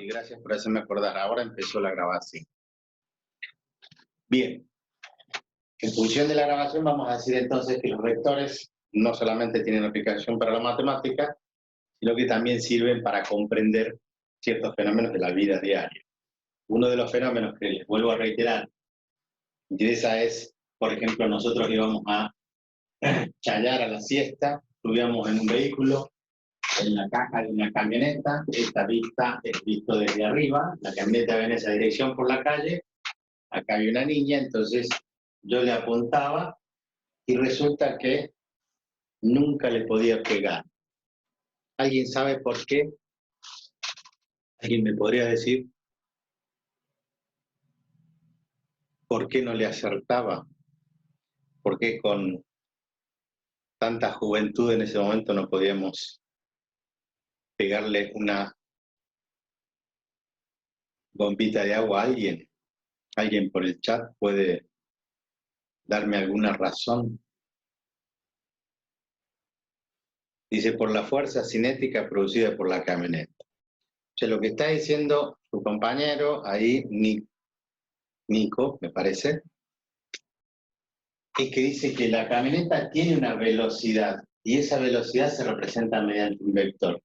Mauri, gracias por hacerme acordar. Ahora empezó la grabación. Bien. En función de la grabación vamos a decir entonces que los vectores no solamente tienen aplicación para la matemática, sino que también sirven para comprender ciertos fenómenos de la vida diaria. Uno de los fenómenos que les vuelvo a reiterar interesa es, por ejemplo, nosotros íbamos a chayar a la siesta, subíamos en un vehículo, en la caja de una camioneta, esta vista es visto desde arriba, la camioneta va en esa dirección por la calle, acá había una niña, entonces yo le apuntaba y resulta que nunca le podía pegar. ¿Alguien sabe por qué? ¿Alguien me podría decir por qué no le acertaba? ¿Por qué con tanta juventud en ese momento no podíamos pegarle una bombita de agua a alguien? ¿Alguien por el chat puede darme alguna razón? Dice, por la fuerza cinética producida por la camioneta. O sea, lo que está diciendo su compañero, ahí, Nico, me parece, es que dice que la camioneta tiene una velocidad, y esa velocidad se representa mediante un vector.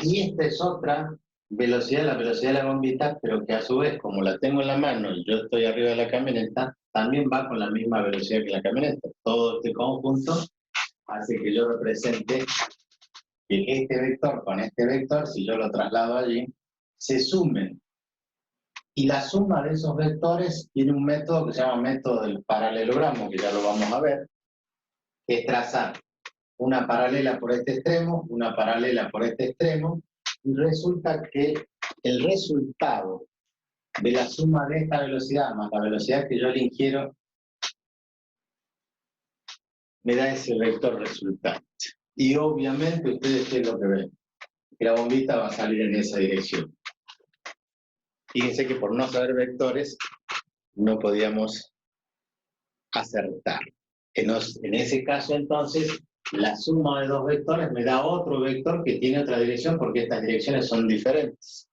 Y esta es otra velocidad, la velocidad de la bombita, pero que a su vez, como la tengo en la mano y yo estoy arriba de la camioneta, también va con la misma velocidad que la camioneta. Todo este conjunto hace que yo represente que este vector con este vector, si yo lo traslado allí, se sumen. Y la suma de esos vectores tiene un método que se llama método del paralelogramo, que ya lo vamos a ver, que es trazar una paralela por este extremo, una paralela por este extremo, y resulta que el resultado de la suma de esta velocidad más la velocidad que yo le ingiero me da ese vector resultante. Y obviamente ustedes qué es lo que ven, que la bombita va a salir en esa dirección. Fíjense que por no saber vectores no podíamos acertar. En ese caso entonces la suma de dos vectores me da otro vector que tiene otra dirección porque estas direcciones son diferentes.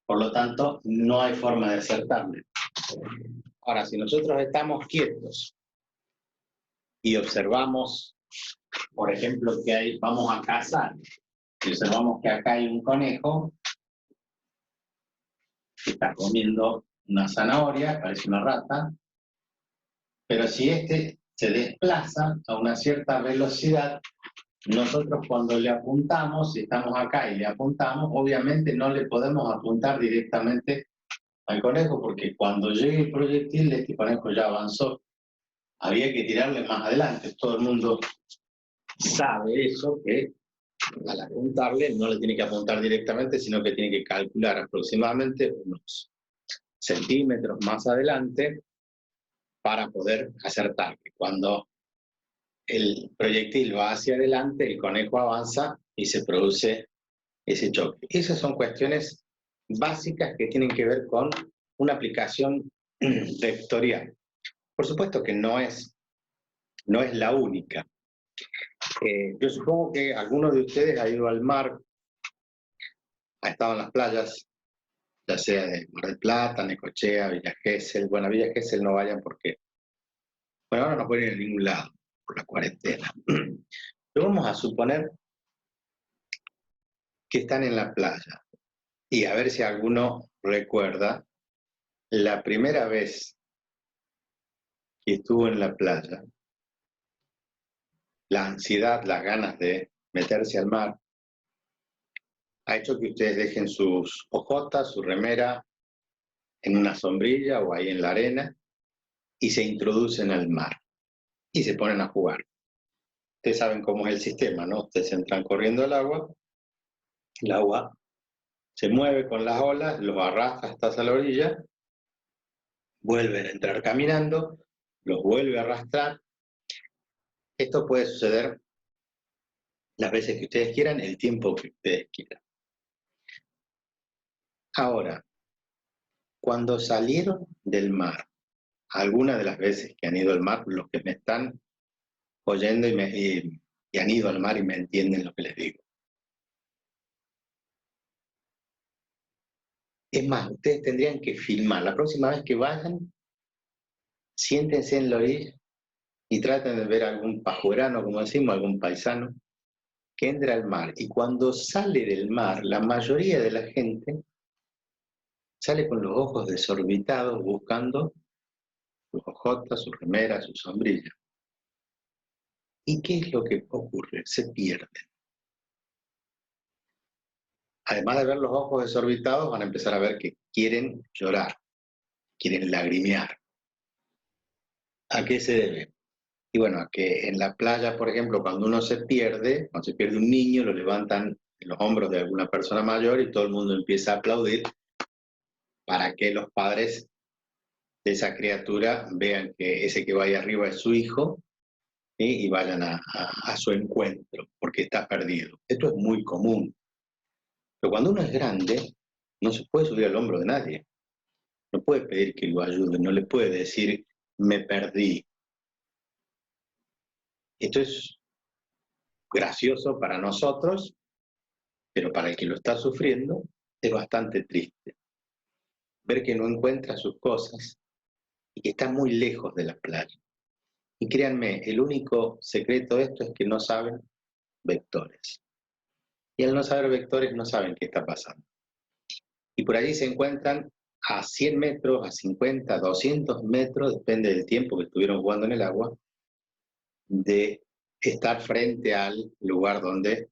Por lo tanto, no hay forma de acertarle. Ahora, si nosotros estamos quietos y observamos, por ejemplo, que vamos a cazar, y observamos que acá hay un conejo que está comiendo una zanahoria, parece una rata, pero si este se desplaza a una cierta velocidad, nosotros cuando le apuntamos, si estamos acá y le apuntamos, obviamente no le podemos apuntar directamente al conejo, porque cuando llegue el proyectil, este conejo ya avanzó. Había que tirarle más adelante. Todo el mundo sabe eso, que al apuntarle no le tiene que apuntar directamente, sino que tiene que calcular aproximadamente unos centímetros más adelante para poder acertar. Cuando el proyectil va hacia adelante, el conejo avanza y se produce ese choque. Esas son cuestiones básicas que tienen que ver con una aplicación vectorial. Por supuesto que no es la única. Yo supongo que alguno de ustedes ha ido al mar, ha estado en las playas, ya sea de Mar del Plata, Necochea, Villa Gesell. Bueno, a Villa Gesell no vayan porque, bueno, ahora no pueden ir a ningún lado por la cuarentena. Pero vamos a suponer que están en la playa y a ver si alguno recuerda la primera vez que estuvo en la playa, la ansiedad, las ganas de meterse al mar, ha hecho que ustedes dejen sus ojotas, su remera en una sombrilla o ahí en la arena y se introducen al mar y se ponen a jugar. Ustedes saben cómo es el sistema, ¿no? Ustedes entran corriendo al agua, el agua se mueve con las olas, los arrastra hasta la orilla, vuelven a entrar caminando, los vuelve a arrastrar. Esto puede suceder las veces que ustedes quieran, el tiempo que ustedes quieran. Ahora, cuando salieron del mar, algunas de las veces que han ido al mar, los que me están oyendo y han ido al mar y me entienden lo que les digo. Es más, ustedes tendrían que filmar. La próxima vez que vayan, siéntense en la orilla y traten de ver algún pajuerano, como decimos, algún paisano, que entra al mar. Y cuando sale del mar, la mayoría de la gente sale con los ojos desorbitados buscando sus ojotas, sus remeras, su sombrilla. ¿Y qué es lo que ocurre? Se pierden. Además de ver los ojos desorbitados, van a empezar a ver que quieren llorar, quieren lagrimear. ¿A qué se debe? Y bueno, a que en la playa, por ejemplo, cuando uno se pierde, cuando se pierde un niño, lo levantan en los hombros de alguna persona mayor y todo el mundo empieza a aplaudir para que los padres de esa criatura vean que ese que va ahí arriba es su hijo, ¿sí? Y vayan a su encuentro, porque está perdido. Esto es muy común. Pero cuando uno es grande, no se puede subir al hombro de nadie. No puede pedir que lo ayude, no le puede decir, me perdí. Esto es gracioso para nosotros, pero para el que lo está sufriendo es bastante triste. Ver que no encuentra sus cosas y que está muy lejos de la playa. Y créanme, el único secreto de esto es que no saben vectores. Y al no saber vectores no saben qué está pasando. Y por allí se encuentran a 100 metros, a 50, 200 metros, depende del tiempo que estuvieron jugando en el agua, de estar frente al lugar donde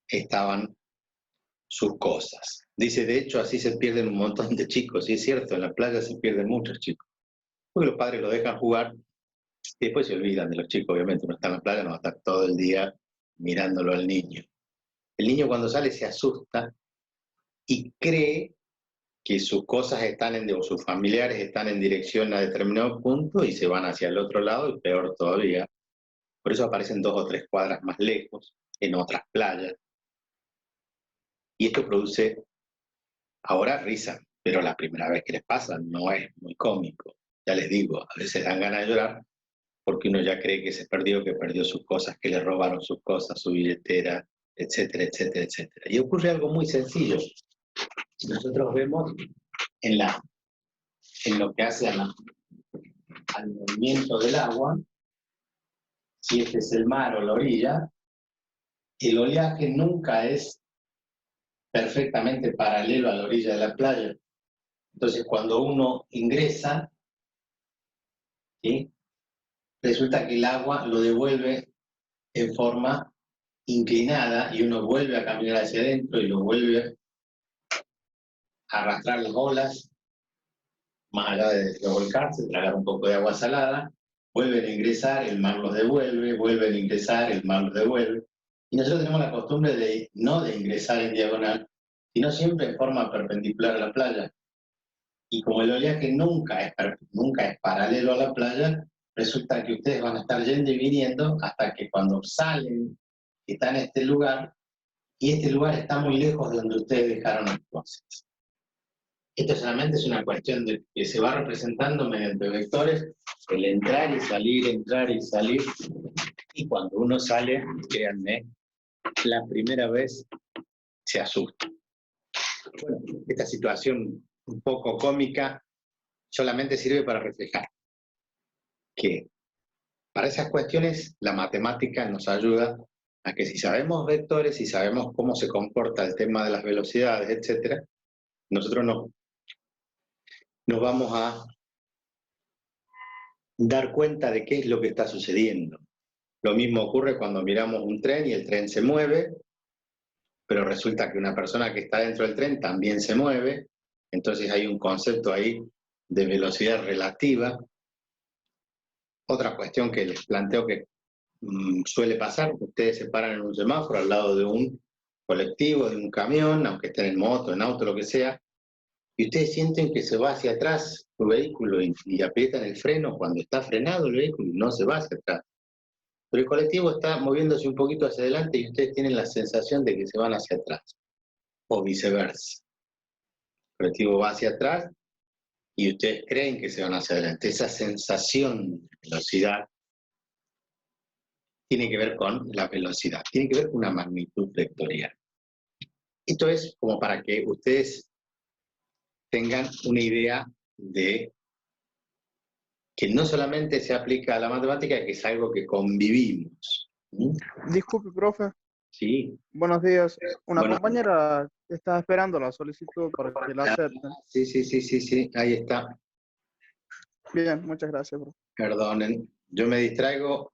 estaban sus cosas. Dice, de hecho, así se pierden un montón de chicos, y es cierto, en la playa se pierden muchos chicos. Porque los padres lo dejan jugar y después se olvidan de los chicos, obviamente. Uno está en la playa, no va a estar todo el día mirándolo al niño. El niño cuando sale se asusta y cree que sus cosas están o sus familiares están en dirección a determinado punto y se van hacia el otro lado, y peor todavía. Por eso aparecen 2 o 3 cuadras más lejos, en otras playas. Y esto produce ahora risa, pero la primera vez que les pasa no es muy cómico. Ya les digo, a veces dan ganas de llorar porque uno ya cree que se perdió, que perdió sus cosas, que le robaron sus cosas, su billetera, etcétera, etcétera, etcétera. Y ocurre algo muy sencillo. Si nosotros vemos en lo que hace al movimiento del agua, si este es el mar o la orilla, el oleaje nunca es perfectamente paralelo a la orilla de la playa. Entonces, cuando uno ingresa, ¿sí?, resulta que el agua lo devuelve en forma inclinada y uno vuelve a caminar hacia adentro y lo vuelve a arrastrar las olas, más allá de revolcarse, tragar un poco de agua salada, vuelven a ingresar, el mar los devuelve, vuelven a ingresar, el mar los devuelve. Y nosotros tenemos la costumbre de no de ingresar en diagonal, sino siempre en forma perpendicular a la playa. Y como el oleaje nunca es paralelo a la playa, resulta que ustedes van a estar yendo y viniendo hasta que cuando salen, están en este lugar, y este lugar está muy lejos de donde ustedes dejaron las cosas. Esto solamente es una cuestión de que se va representando mediante vectores, el entrar y salir, y cuando uno sale, créanme, la primera vez se asusta. Bueno, esta situación un poco cómica solamente sirve para reflejar que para esas cuestiones la matemática nos ayuda a que si sabemos vectores, si sabemos cómo se comporta el tema de las velocidades, etcétera, nosotros nos vamos a dar cuenta de qué es lo que está sucediendo. Lo mismo ocurre cuando miramos un tren y el tren se mueve, pero resulta que una persona que está dentro del tren también se mueve, entonces hay un concepto ahí de velocidad relativa. Otra cuestión que les planteo que suele pasar, ustedes se paran en un semáforo al lado de un colectivo, de un camión, aunque estén en moto, en auto, lo que sea, y ustedes sienten que se va hacia atrás su vehículo y aprietan el freno cuando está frenado el vehículo y no se va hacia atrás. Pero el colectivo está moviéndose un poquito hacia adelante y ustedes tienen la sensación de que se van hacia atrás, o viceversa. El colectivo va hacia atrás y ustedes creen que se van hacia adelante. Esa sensación de velocidad tiene que ver con la velocidad, tiene que ver con una magnitud vectorial. Esto es como para que ustedes tengan una idea de que no solamente se aplica a la matemática, que es algo que convivimos. Disculpe, profe. Sí. Buenos días. Una Bueno, compañera está esperando la solicitud para que la acepten. sí, ahí está. Bien, muchas gracias, profe. Perdonen, yo me distraigo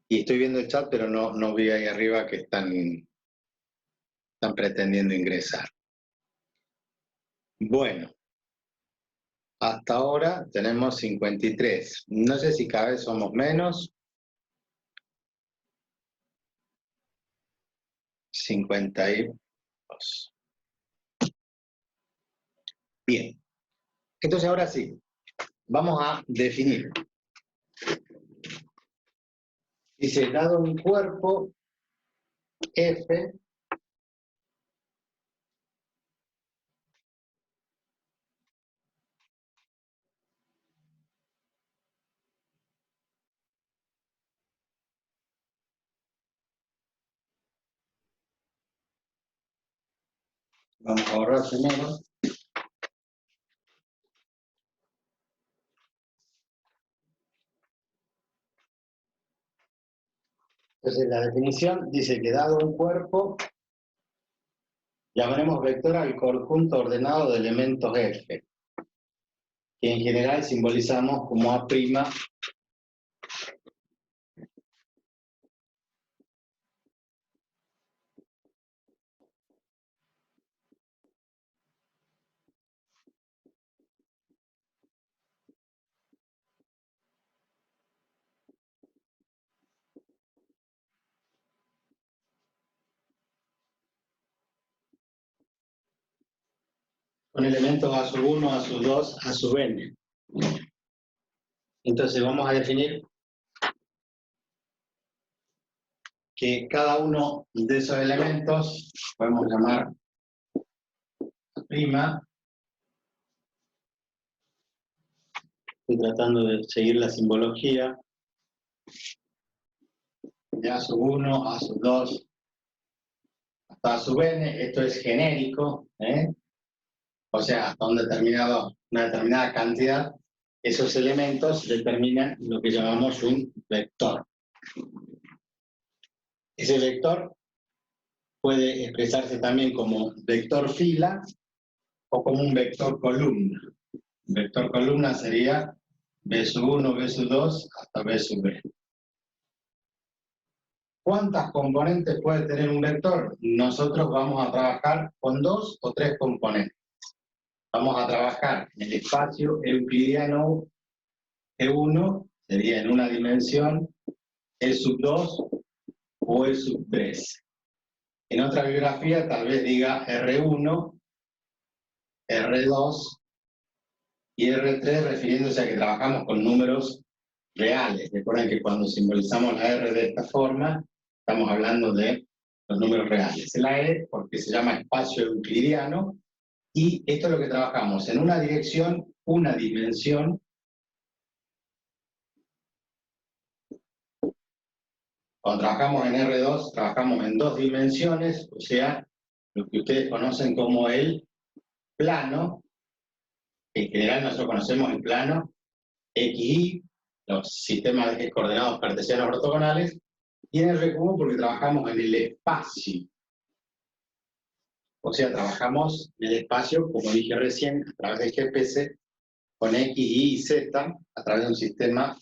y estoy viendo el chat, pero no vi ahí arriba que están pretendiendo ingresar. Bueno, hasta ahora tenemos 53. No sé si cada vez somos menos. 52. Bien. Entonces ahora sí, vamos a definir. Dice, dado un cuerpo F, vamos a borrar primero. Entonces la definición dice que dado un cuerpo, llamaremos vector al conjunto ordenado de elementos F, que en general simbolizamos como A'. Con elementos A sub 1, A sub 2, A sub n. Entonces vamos a definir que cada uno de esos elementos podemos llamar A'. Estoy tratando de seguir la simbología de A sub 1, A sub 2, hasta A sub n. Esto es genérico, o sea, hasta una determinada cantidad, esos elementos determinan lo que llamamos un vector. Ese vector puede expresarse también como vector fila o como un vector columna. Un vector columna sería B sub 1, B sub 2 hasta B sub n. ¿Cuántas componentes puede tener un vector? Nosotros vamos a trabajar con 2 o 3 componentes. Vamos a trabajar en el espacio euclidiano E1, sería en una dimensión, E sub 2 o E sub 3. En otra bibliografía tal vez diga R1, R2 y R3, refiriéndose a que trabajamos con números reales. Recuerden que cuando simbolizamos la R de esta forma, estamos hablando de los números reales. La E porque se llama espacio euclidiano, y esto es lo que trabajamos en una dirección, una dimensión. Cuando trabajamos en R2, trabajamos en 2 dimensiones, o sea, lo que ustedes conocen como el plano. En general nosotros conocemos el plano XY, los sistemas de coordenados cartesianos ortogonales, y en RQ porque trabajamos en el espacio. O sea, trabajamos en el espacio, como dije recién, a través del GPS, con X, Y y Z, a través de un sistema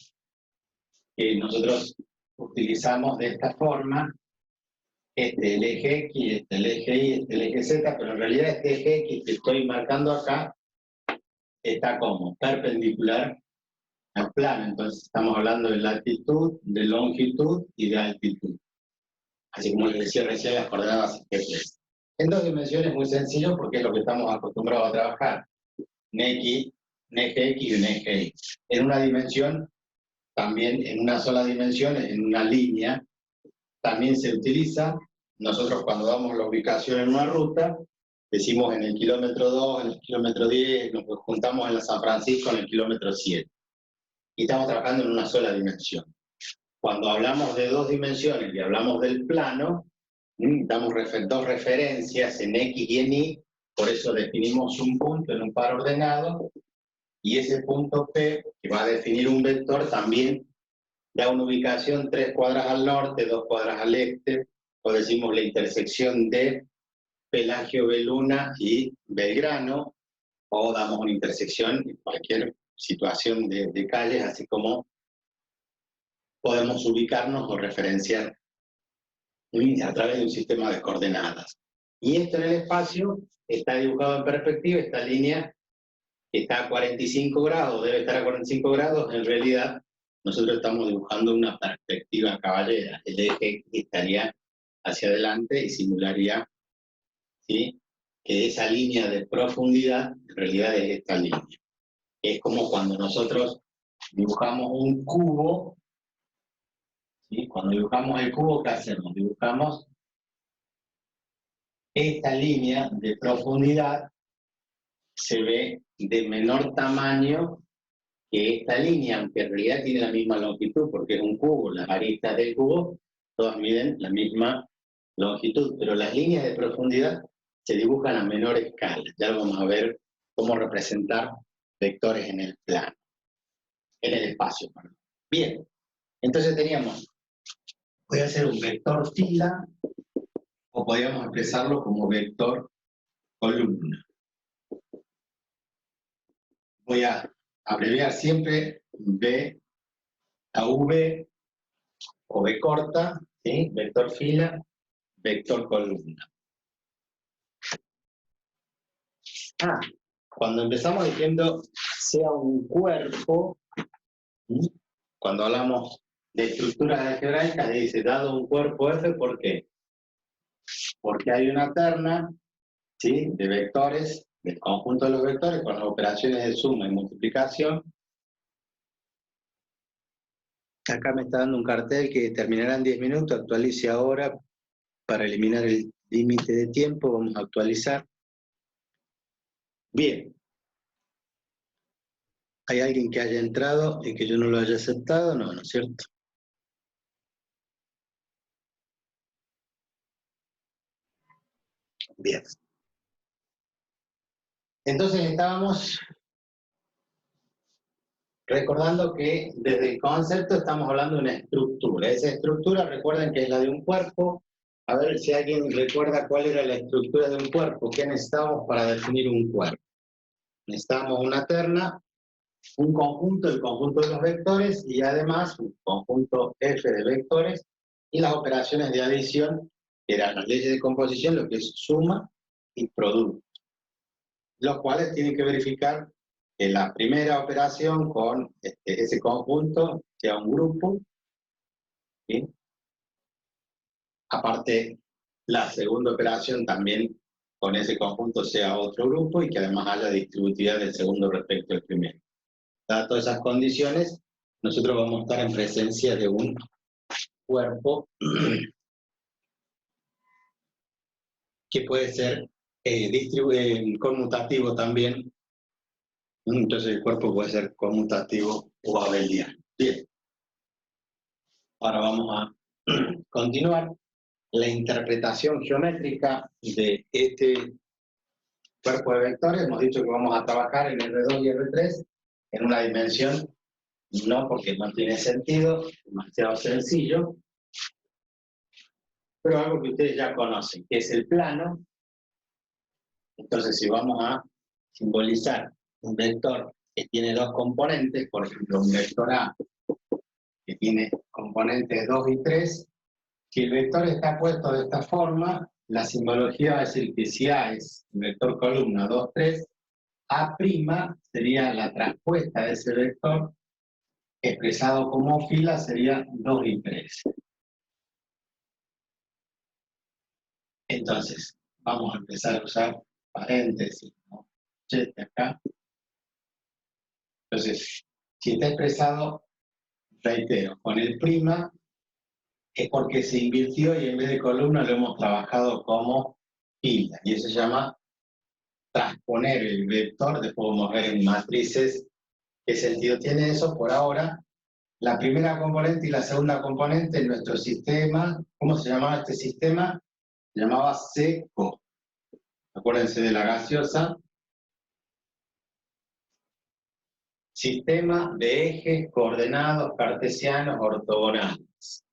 que nosotros utilizamos de esta forma, el eje X, el eje Y, el eje Z, pero en realidad este eje X que estoy marcando acá está como perpendicular al plano. Entonces estamos hablando de latitud, de longitud y de altitud. Así como les decía recién, las coordenadas GPS. En 2 dimensiones muy sencillo porque es lo que estamos acostumbrados a trabajar. Un eje X y un eje Y. En una dimensión, también en una sola dimensión, en una línea, también se utiliza. Nosotros cuando damos la ubicación en una ruta, decimos en el kilómetro 2, en el kilómetro 10, nos juntamos en la San Francisco en el kilómetro 7. Y estamos trabajando en una sola dimensión. Cuando hablamos de 2 dimensiones y hablamos del plano, damos 2 referencias en X y en Y, por eso definimos un punto en un par ordenado, y ese punto P, que va a definir un vector, también da una ubicación 3 cuadras al norte, 2 cuadras al este, o decimos la intersección de Pelagio, Beluna y Belgrano, o damos una intersección en cualquier situación de calles, así como podemos ubicarnos o referenciar a través de un sistema de coordenadas. Y esto en el espacio está dibujado en perspectiva, esta línea está a 45 grados, debe estar a 45 grados, en realidad nosotros estamos dibujando una perspectiva caballera, el eje estaría hacia adelante y simularía, ¿sí?, que esa línea de profundidad en realidad es esta línea. Es como cuando nosotros dibujamos un cubo, ¿sí? Cuando dibujamos el cubo, ¿qué hacemos? Dibujamos esta línea de profundidad, se ve de menor tamaño que esta línea, aunque en realidad tiene la misma longitud, porque es un cubo, las aristas del cubo, todas miden la misma longitud, pero las líneas de profundidad se dibujan a menor escala. Ya vamos a ver cómo representar vectores en el plano, en el espacio, perdón. Bien, entonces teníamos, voy a hacer un vector fila, o podríamos expresarlo como vector columna. Voy a abreviar siempre B a V o B corta, ¿sí? Vector fila, vector columna. Cuando empezamos diciendo sea un cuerpo, ¿sí?, cuando hablamos de estructuras algebraicas, dice dado un cuerpo F, ¿por qué? Porque hay una terna, ¿sí?, de vectores, del conjunto de los vectores, con las operaciones de suma y multiplicación. Acá me está dando un cartel que terminará en 10 minutos, actualice ahora para eliminar el límite de tiempo, vamos a actualizar. Bien. ¿Hay alguien que haya entrado y que yo no lo haya aceptado? No, ¿no es cierto? Bien. Entonces estábamos recordando que desde el concepto estamos hablando de una estructura. Esa estructura, recuerden que es la de un cuerpo. A ver si alguien recuerda cuál era la estructura de un cuerpo. ¿Qué necesitábamos para definir un cuerpo? Necesitábamos una terna, un conjunto, el conjunto de los vectores, y además un conjunto F de vectores, y las operaciones de adición, que eran las leyes de composición, lo que es suma y producto, los cuales tienen que verificar que la primera operación con ese conjunto sea un grupo, ¿sí? Aparte, la segunda operación también con ese conjunto sea otro grupo y que además haya distributividad del segundo respecto al primero. Dadas todas esas condiciones, nosotros vamos a estar en presencia de un cuerpo que puede ser conmutativo también. Entonces el cuerpo puede ser conmutativo o abeliano. Bien. Ahora vamos a continuar. La interpretación geométrica de este cuerpo de vectores. Hemos dicho que vamos a trabajar en R2 y R3 en una dimensión, no porque no tiene sentido, demasiado sencillo, pero algo que ustedes ya conocen, que es el plano. Entonces, si vamos a simbolizar un vector que tiene dos componentes, por ejemplo, un vector A que tiene componentes 2 y 3, si el vector está puesto de esta forma, la simbología va a decir que si A es un vector columna 2, 3, A' sería la traspuesta de ese vector, expresado como fila sería 2 y 3. Entonces, vamos a empezar a usar paréntesis, ¿no? Acá. Entonces, si está expresado, reitero, con el prima, es porque se invirtió y en vez de columna lo hemos trabajado como fila. Y eso se llama transponer el vector. Después vamos a ver en matrices qué sentido tiene eso. Por ahora, la primera componente y la segunda componente en nuestro sistema, ¿cómo se llamaba este sistema? Se llamaba seco. ¿De acuérdense de la gaseosa. Sistema de ejes coordenados cartesianos ortogonales.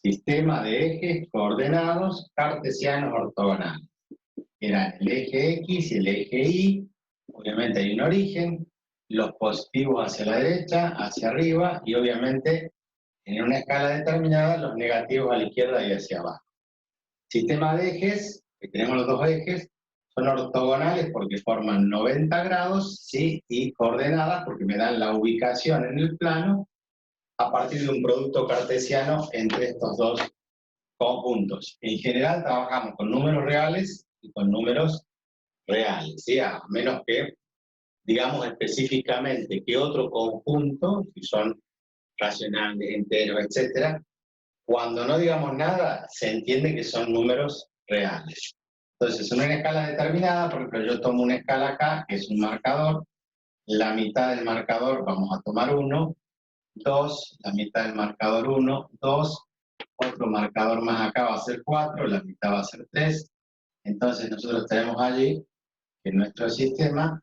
Sistema de ejes coordenados cartesianos ortogonales. Eran el eje X y el eje Y. Obviamente hay un origen. Los positivos hacia la derecha, hacia arriba, y obviamente en una escala determinada los negativos a la izquierda y hacia abajo. Sistema de ejes, que tenemos los dos ejes, son ortogonales porque forman 90 grados, ¿sí? Y coordenadas porque me dan la ubicación en el plano a partir de un producto cartesiano entre estos dos conjuntos. En general trabajamos con números reales y con números reales, ¿sí? A menos que digamos específicamente que otro conjunto, si son racionales, enteros, etc., cuando no digamos nada, se entiende que son números reales. Entonces, en una escala determinada, por ejemplo, yo tomo una escala acá, que es un marcador, la mitad del marcador vamos a tomar 1, 2, la mitad del marcador 1, 2, otro marcador más acá va a ser 4, la mitad va a ser 3. Entonces, nosotros tenemos allí, en nuestro sistema,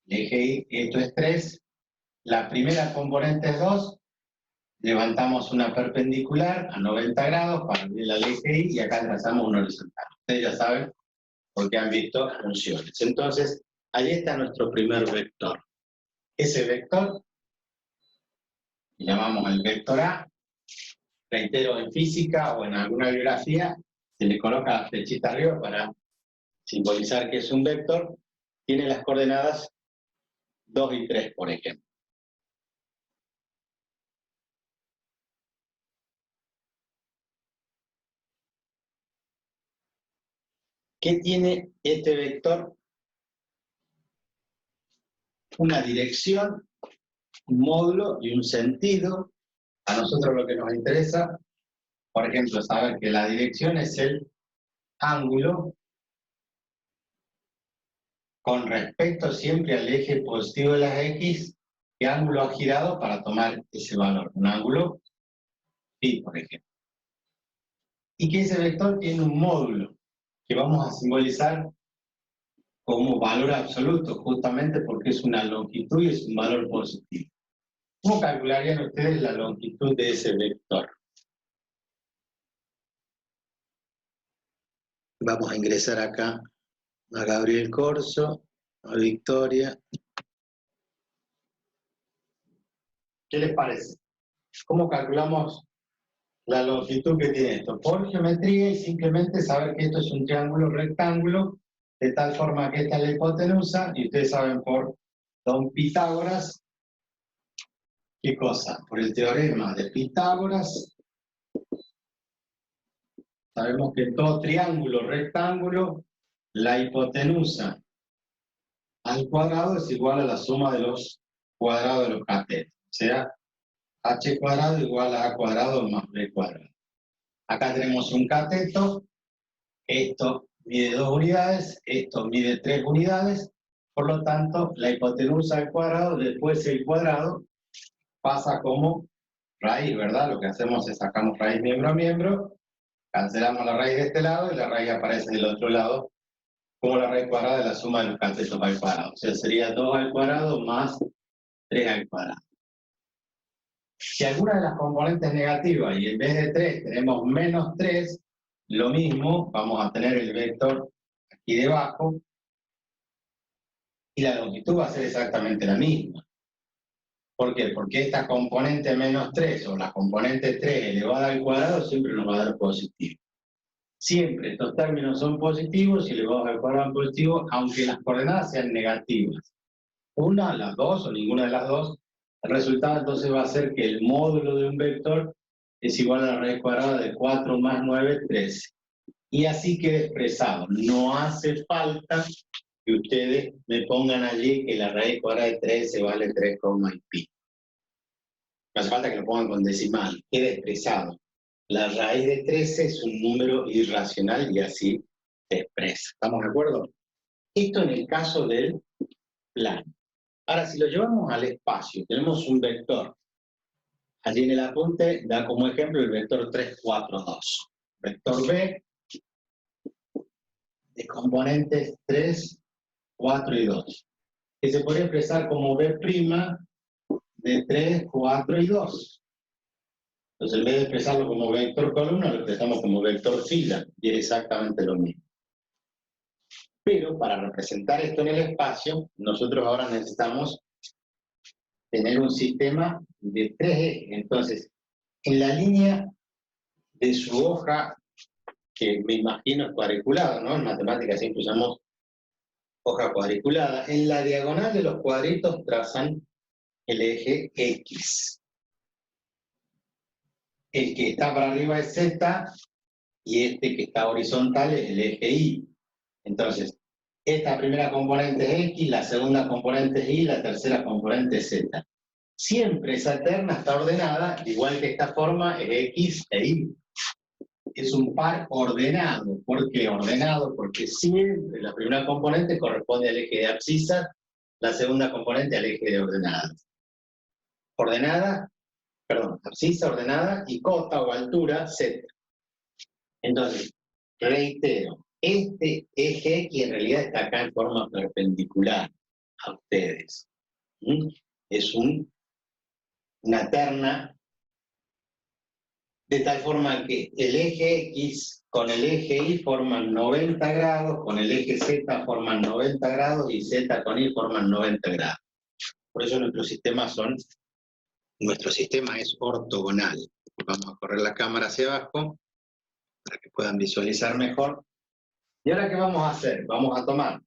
el eje Y, esto es 3, la primera componente es 2, levantamos una perpendicular a 90 grados para abrir la eje Y y acá trazamos un horizontal. Ustedes ya saben porque han visto funciones. Entonces, ahí está nuestro primer vector. Ese vector, que llamamos el vector A, reitero, en física o en alguna bibliografía, se le coloca la flechita arriba para simbolizar que es un vector, tiene las coordenadas 2 y 3, por ejemplo. ¿Qué tiene este vector? Una dirección, un módulo y un sentido. A nosotros lo que nos interesa, por ejemplo, saber que la dirección es el ángulo con respecto siempre al eje positivo de las X, ¿qué ángulo ha girado para tomar ese valor? Un ángulo phi, por ejemplo. Y que ese vector tiene un módulo que vamos a simbolizar como valor absoluto, justamente porque es una longitud y es un valor positivo. ¿Cómo calcularían ustedes la longitud de ese vector? Vamos a ingresar acá a Gabriel Corso, a Victoria. ¿Qué les parece? ¿Cómo calculamos la longitud que tiene esto? Por geometría y simplemente saber que esto es un triángulo rectángulo, de tal forma que esta es la hipotenusa, y ustedes saben por don Pitágoras, ¿qué cosa? Por el teorema de Pitágoras, sabemos que en todo triángulo rectángulo, la hipotenusa al cuadrado es igual a la suma de los cuadrados de los catetos. O sea, h cuadrado igual a cuadrado más b cuadrado. Acá tenemos un cateto, esto mide 2 unidades, esto mide 3 unidades, por lo tanto, la hipotenusa al cuadrado, después el cuadrado, pasa como raíz, ¿verdad? Lo que hacemos es sacamos raíz miembro a miembro, cancelamos la raíz de este lado y la raíz aparece del otro lado como la raíz cuadrada de la suma de los catetos al cuadrado. O sea, sería 2 al cuadrado más 3 al cuadrado. Si alguna de las componentes es negativa y en vez de 3 tenemos menos 3, lo mismo, vamos a tener el vector aquí debajo y la longitud va a ser exactamente la misma. ¿Por qué? Porque esta componente menos 3 o la componente 3 elevada al cuadrado siempre nos va a dar positivo. Siempre estos términos son positivos y elevados al cuadrado positivo, aunque las coordenadas sean negativas. Una, las dos o ninguna de las dos, el resultado entonces va a ser que el módulo de un vector es igual a la raíz cuadrada de 4 más 9, 13. Y así queda expresado. No hace falta que ustedes me pongan allí que la raíz cuadrada de 13 vale 3, y pi. No hace falta que lo pongan con decimal. Queda expresado. La raíz de 13 es un número irracional y así se expresa. ¿Estamos de acuerdo? Esto en el caso del plano. Ahora, si lo llevamos al espacio, tenemos un vector. Allí en el apunte da como ejemplo el vector 3, 4, 2. Vector B de componentes 3, 4 y 2, que se puede expresar como B' de 3, 4 y 2. Entonces, en vez de expresarlo como vector columna, lo expresamos como vector fila, y es exactamente lo mismo. Pero para representar esto en el espacio, nosotros ahora necesitamos tener un sistema de 3 ejes. Entonces, en la línea de su hoja, que me imagino es cuadriculada, ¿no? En matemáticas siempre usamos hoja cuadriculada. En la diagonal de los cuadritos trazan el eje X. El que está para arriba es Z, y este que está horizontal es el eje Y. Entonces, esta primera componente es X, la segunda componente es Y, la tercera componente es Z. Siempre esa terna está ordenada, igual que esta forma es X e Y. Es un par ordenado. ¿Por qué ordenado? Porque siempre la primera componente corresponde al eje de abscisas, la segunda componente al eje de ordenadas. Abscisa ordenada y cota o altura Z. Entonces, reitero, este eje X en realidad está acá en forma perpendicular a ustedes. Es una terna de tal forma que el eje X con el eje Y forman 90 grados, con el eje Z forman 90 grados y Z con Y forman 90 grados. Por eso nuestro sistema es ortogonal. Vamos a correr la cámara hacia abajo para que puedan visualizar mejor. ¿Y ahora qué vamos a hacer? Vamos a tomar